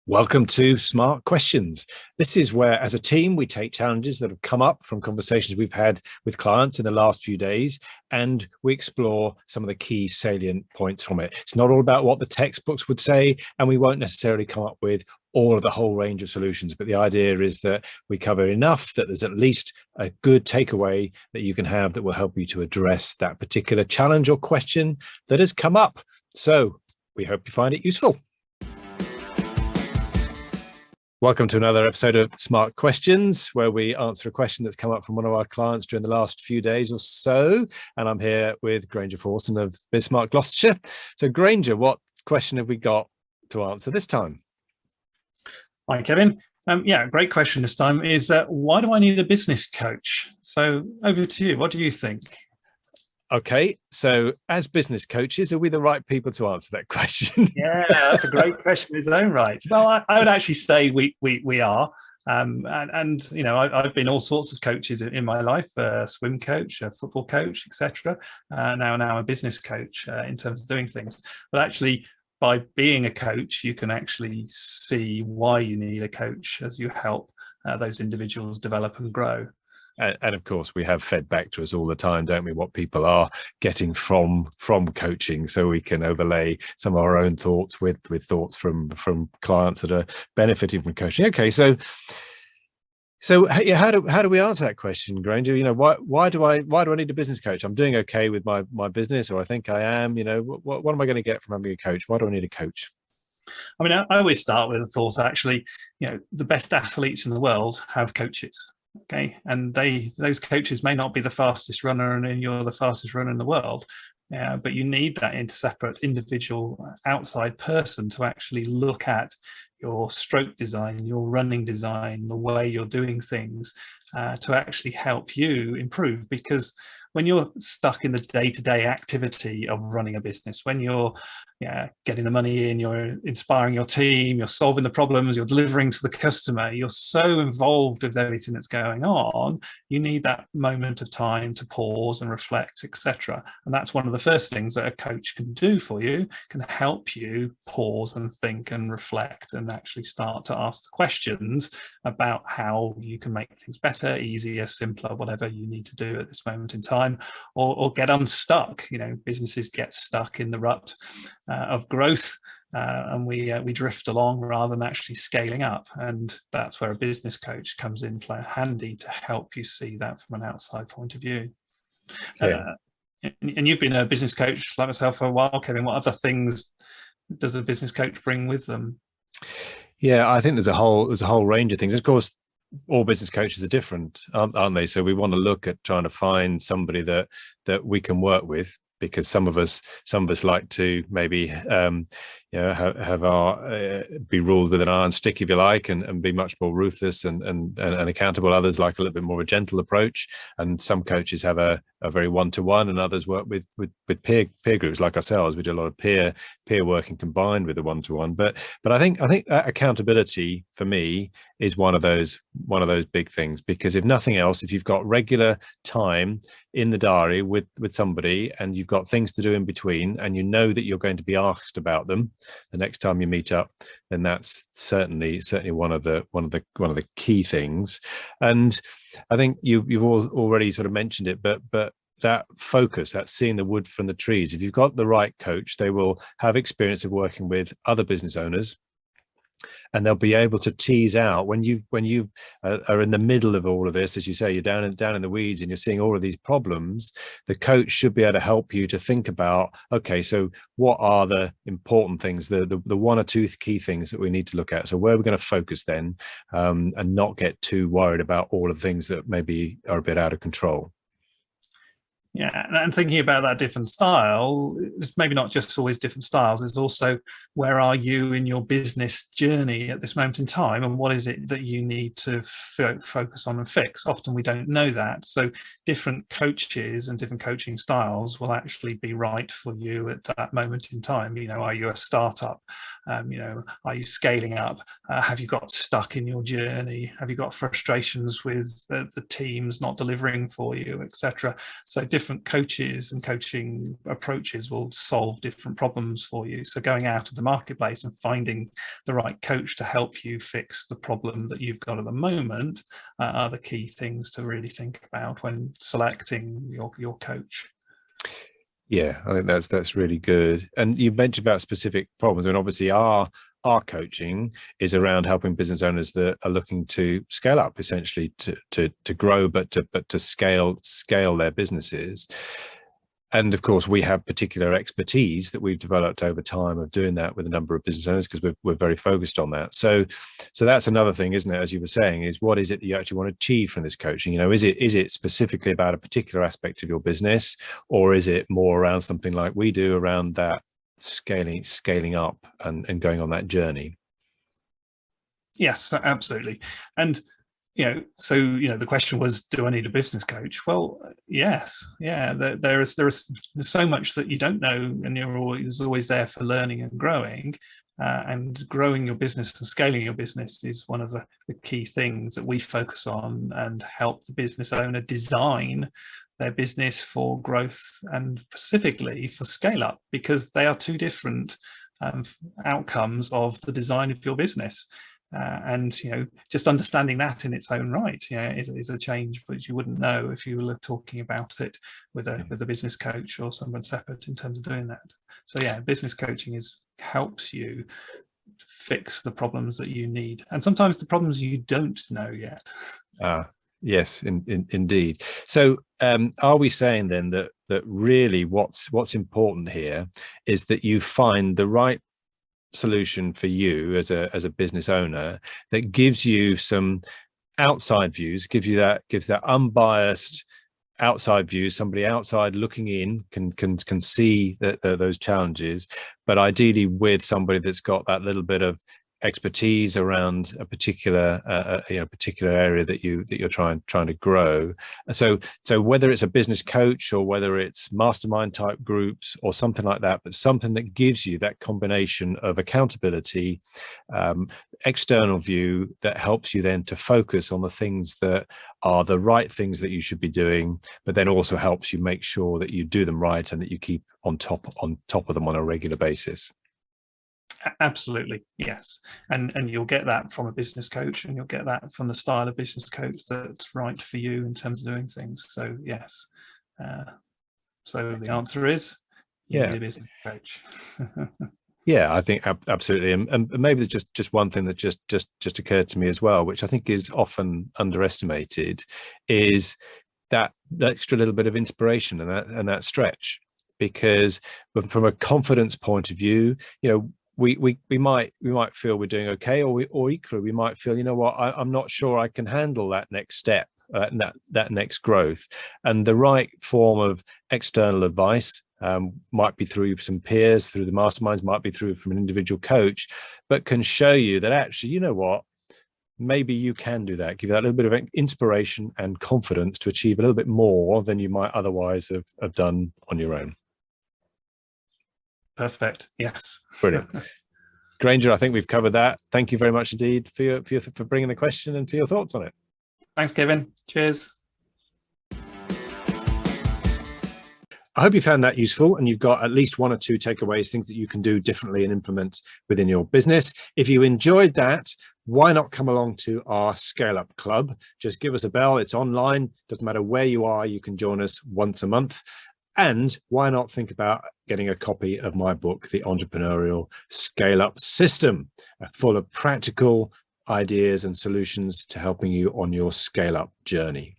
Welcome to Smart Questions. This is where, as a team, we take challenges that have come up from conversations we've had with clients in the last few days, and we explore some of the key salient points from it. It's not all about what the textbooks would say, and we won't necessarily come up with all of the whole range of solutions. But the idea is that we cover enough that there's at least a good takeaway that you can have that will help you to address that particular challenge or question that has come up. So we hope you find it useful. Welcome to another episode of Smart Questions, where we answer a question that's come up from one of our clients during the last few days or so. And I'm here with Granger Forson of Bismarck, Gloucestershire. So Granger, what question have we got to answer this time? Hi, Kevin. Great question this time is, why do I need a business coach? So over to you. What do you think? Okay, so as business coaches, are we the right people to answer that question? Yeah, that's a great question in its own right. Well, I would actually say we are. And you know, I've been all sorts of coaches in my life: a swim coach, a football coach, etc. Now a business coach in terms of doing things. But actually, by being a coach, you can actually see why you need a coach as you help those individuals develop and grow. And of course, we have fed back to us all the time, don't we, what people are getting from coaching, so we can overlay some of our own thoughts with thoughts from clients that are benefiting from coaching. Okay, so how do we answer that question, Granger? You know, why do I need a business coach? I'm doing okay with my business, or I think I am. You know, what am I going to get from having a coach? Why do I need a coach? I mean, I always start with the thought, actually, you know, the best athletes in the world have coaches. Okay, and those coaches may not be the fastest runner, and you're the fastest runner in the world, but you need that separate individual outside person to actually look at your stroke design, your running design, the way you're doing things, to actually help you improve. Because when you're stuck in the day-to-day activity of running a business, when you're getting the money in, you're inspiring your team, you're solving the problems, you're delivering to the customer, you're so involved with everything that's going on, you need that moment of time to pause and reflect, etc. And that's one of the first things that a coach can do for you, can help you pause and think and reflect and actually start to ask the questions about how you can make things better, easier, simpler, whatever you need to do at this moment in time, or get unstuck. You know, businesses get stuck in the rut of growth, and we drift along rather than actually scaling up. And that's where a business coach comes in handy to help you see that from an outside point of view. And you've been a business coach like myself for a while, Kevin. What other things does a business coach bring with them? Yeah, I think there's a whole range of things. Of course, all business coaches are different, aren't they? So we want to look at trying to find somebody that we can work with, because some of us like to maybe have our be ruled with an iron stick, if you like, and be much more ruthless and accountable. Others like a little bit more of a gentle approach, and some coaches have a very one-to-one, and others work with peer groups like ourselves. We do a lot of peer working combined with the one-to-one. But I think accountability for me is one of those big things, because if nothing else, if you've got regular time in the diary with somebody, and you've got things to do in between, and you know that you're going to be asked about them the next time you meet up, then that's certainly one of the key things. And I think you've already sort of mentioned it, but that focus, that seeing the wood from the trees. If you've got the right coach, they will have experience of working with other business owners, and they'll be able to tease out when you are in the middle of all of this, as you say, you're down in the weeds and you're seeing all of these problems. The coach should be able to help you to think about, okay, so what are the important things, the one or two key things that we need to look at? So where are we going to focus then, and not get too worried about all of the things that maybe are a bit out of control. Yeah, and thinking about that different style, it's maybe not just always different styles. It's also, where are you in your business journey at this moment in time, and what is it that you need to focus on and fix? Often we don't know that. So different coaches and different coaching styles will actually be right for you at that moment in time. You know, are you a startup? You know, are you scaling up? Have you got stuck in your journey? Have you got frustrations with the teams not delivering for you, etc.? So different different coaches and coaching approaches will solve different problems for you. So going out of the marketplace and finding the right coach to help you fix the problem that you've got at the moment are the key things to really think about when selecting your coach. Yeah, I think that's really good. And you mentioned about specific problems, and obviously our coaching is around helping business owners that are looking to scale up, essentially to grow, but to scale their businesses. And of course, we have particular expertise that we've developed over time of doing that with a number of business owners, because we're very focused on that. So that's another thing, isn't it? As you were saying, is what is it that you actually want to achieve from this coaching? Is it specifically about a particular aspect of your business, or is it more around something like we do around that scaling up and going on that journey? Yes, absolutely. And the question was, do I need a business coach? Well, yes, yeah. There is so much that you don't know, and you're always there for learning and growing. And growing your business and scaling your business is one of the key things that we focus on and help the business owner design their business for growth and specifically for scale up, because they are two different outcomes of the design of your business. And just understanding that in its own right is a change, but you wouldn't know if you were talking about it with a business coach or someone separate in terms of doing that. So yeah, business coaching helps you fix the problems that you need, and sometimes the problems you don't know yet. Yes, indeed. So are we saying then that really what's important here is that you find the right solution for you as a business owner that gives you some outside views, gives that unbiased outside view, somebody outside looking in can see those challenges, but ideally with somebody that's got that little bit of expertise around a particular area that you're trying to grow. So whether it's a business coach or whether it's mastermind type groups or something like that, but something that gives you that combination of accountability, external view that helps you then to focus on the things that are the right things that you should be doing, but then also helps you make sure that you do them right and that you keep on top of them on a regular basis. Absolutely, yes. And you'll get that from a business coach, and you'll get that from the style of business coach that's right for you in terms of doing things. So yes. So the answer is you need a business coach. Yeah, I think absolutely. And maybe there's just one thing that just occurred to me as well, which I think is often underestimated, is that extra little bit of inspiration and that stretch. Because from a confidence point of view, we might feel we're doing okay, or equally we might feel, I'm not sure I can handle that next step, that next growth. And the right form of external advice might be through some peers, through the masterminds, might be from an individual coach, but can show you that actually, maybe you can do that, give you that little bit of inspiration and confidence to achieve a little bit more than you might otherwise have done on your own. Perfect. Yes. Brilliant. Granger, I think we've covered that. Thank you very much indeed for bringing the question and for your thoughts on it. Thanks, Kevin. Cheers. I hope you found that useful and you've got at least one or two takeaways, things that you can do differently and implement within your business. If you enjoyed that, why not come along to our Scale Up Club? Just give us a bell. It's online. Doesn't matter where you are. You can join us once a month. And why not think about getting a copy of my book, The Entrepreneurial Scale Up System, full of practical ideas and solutions to helping you on your scale up journey.